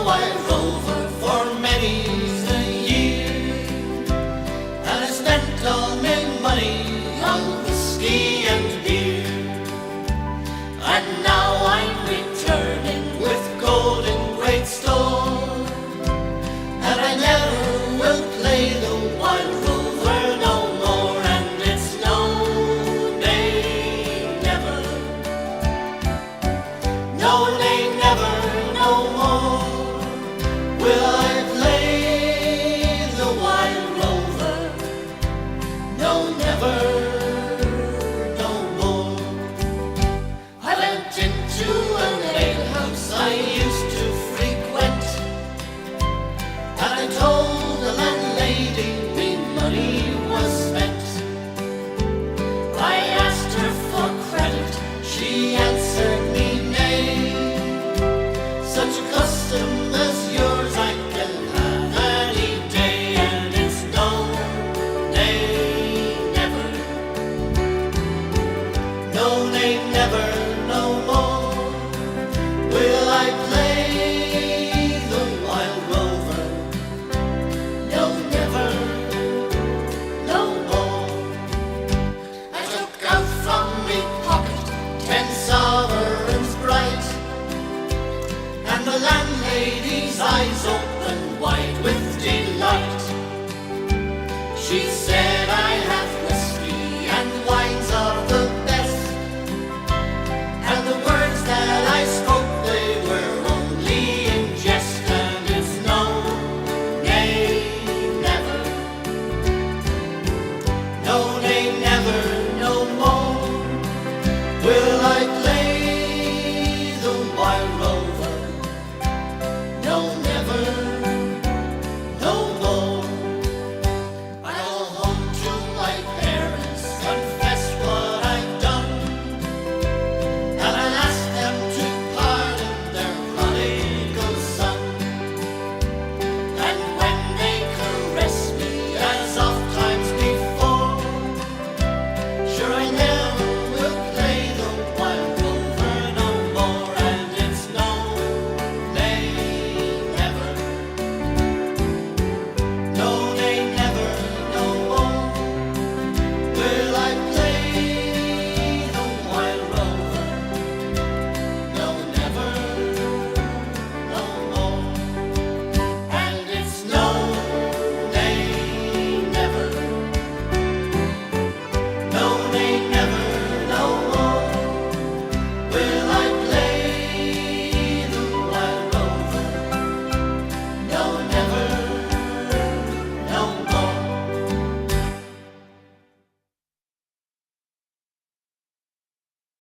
Wild Rover for many a year, and I spent all my money on whiskey and beer. And now I'm returning with gold in great store, and I never will play the Wild Rover no more. And it's no, nay, never, no, nay, never, no more will I play the Wild Rover. No, never, no more. I went into an alehouse I used to frequent, and I told the landlady me money was spent. I asked her for credit, she answered me nay. Such a custom as yours I can have any day, and it's no, nay, never, no, nay, never, no more will I play the Wild Rover. No, never, no more. I took out from me pocket 10 sovereigns bright, and the landlady's eyes opened wide with delight. She said,